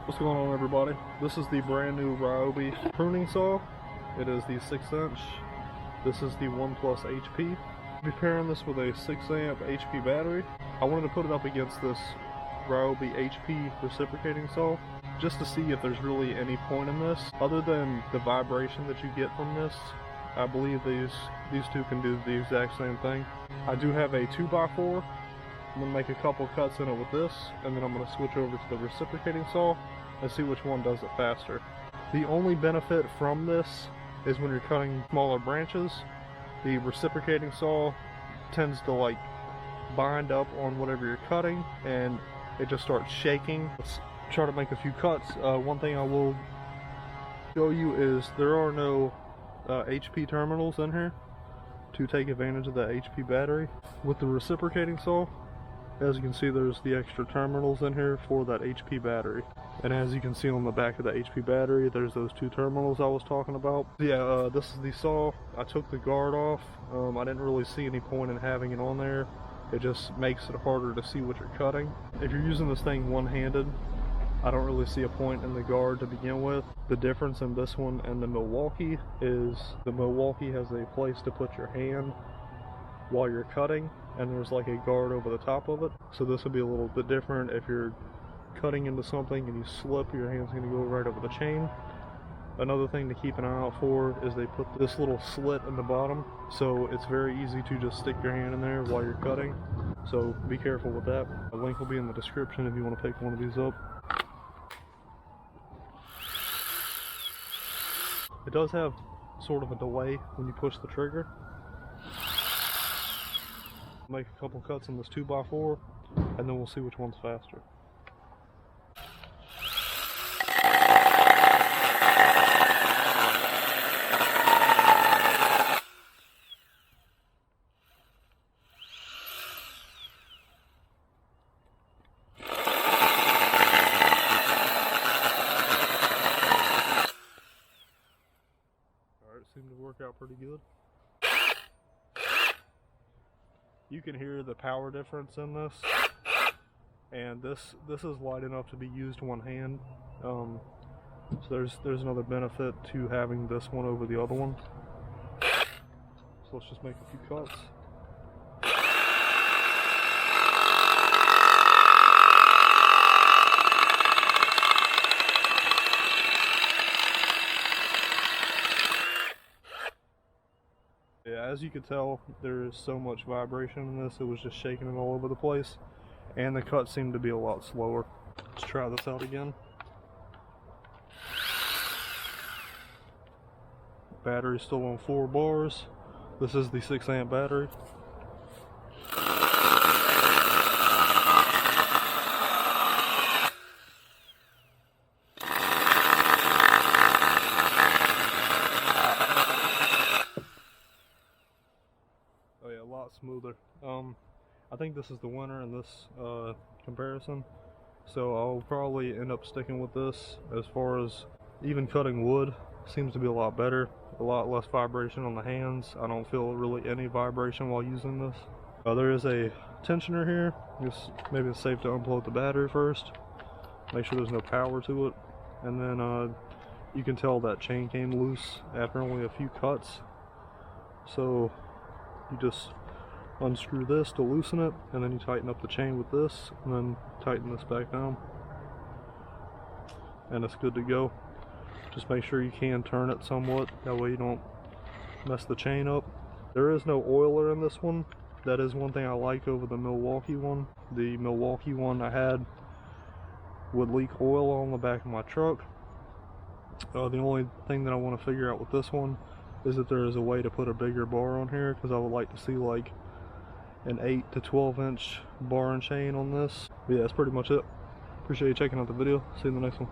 What's going on, everybody? This is the brand new Ryobi pruning saw. It is the 6-inch. This is the 1+ HP. I'll be pairing this with a 6-amp HP battery. I wanted to put it up against this Ryobi HP reciprocating saw just to see if there's really any point in this. Other than the vibration that you get from this, I believe these two can do the exact same thing. I do have a 2x4. I'm going to make a couple cuts in it with this, and then I'm going to switch over to the reciprocating saw and see which one does it faster. The only benefit from this is when you're cutting smaller branches, the reciprocating saw tends to like bind up on whatever you're cutting and it just starts shaking. Let's try to make a few cuts. One thing I will show you is there are no HP terminals in here to take advantage of the HP battery. With the reciprocating saw, as you can see, there's the extra terminals in here for that HP battery. And as you can see on the back of the HP battery, there's those two terminals I was talking about. Yeah, this is the saw. I took the guard off. I didn't really see any point in having it on there. It just makes it harder to see what you're cutting. If you're using this thing one-handed, I don't really see a point in the guard to begin with. The difference in this one and the Milwaukee is the Milwaukee has a place to put your hand while you're cutting, and there's like a guard over the top of it. So this would be a little bit different. If you're cutting into something and you slip, your hand's going to go right over the chain. Another thing to keep an eye out for is they put this little slit in the bottom, so it's very easy to just stick your hand in there while you're cutting. So be careful with that. A link will be in the description if you want to pick one of these up. It does have sort of a delay when you push the trigger. Make a couple cuts on this 2x4 and then we'll see which one's faster. Alright, seemed to work out pretty good. You can hear the power difference in this, and this is light enough to be used one hand. So there's another benefit to having this one over the other one. So let's just make a few cuts. Yeah, as you could tell, there is so much vibration in this, it was just shaking it all over the place, and the cut seemed to be a lot slower. Let's try this out again. Battery's still on 4 bars. This is the 6-amp battery. Oh yeah, a lot smoother. I think this is the winner in this comparison, so I'll probably end up sticking with this. As far as even cutting wood, seems to be a lot better, a lot less vibration on the hands. I don't feel really any vibration while using this. There is a tensioner here. Maybe it's safe to unplug the battery first, make sure there's no power to it, and then you can tell that chain came loose after only a few cuts. So you just unscrew this to loosen it, and then you tighten up the chain with this, and then tighten this back down, and it's good to go. Just make sure you can turn it somewhat, that way you don't mess the chain up. There is no oiler in this one. That is one thing I like over the Milwaukee one. The Milwaukee one I had would leak oil on the back of my truck. The only thing that I want to figure out with this one is that there is a way to put a bigger bar on here, because I would like to see like an 8 to 12 inch bar and chain on this. But yeah, that's pretty much it. Appreciate you checking out the video. See you in the next one.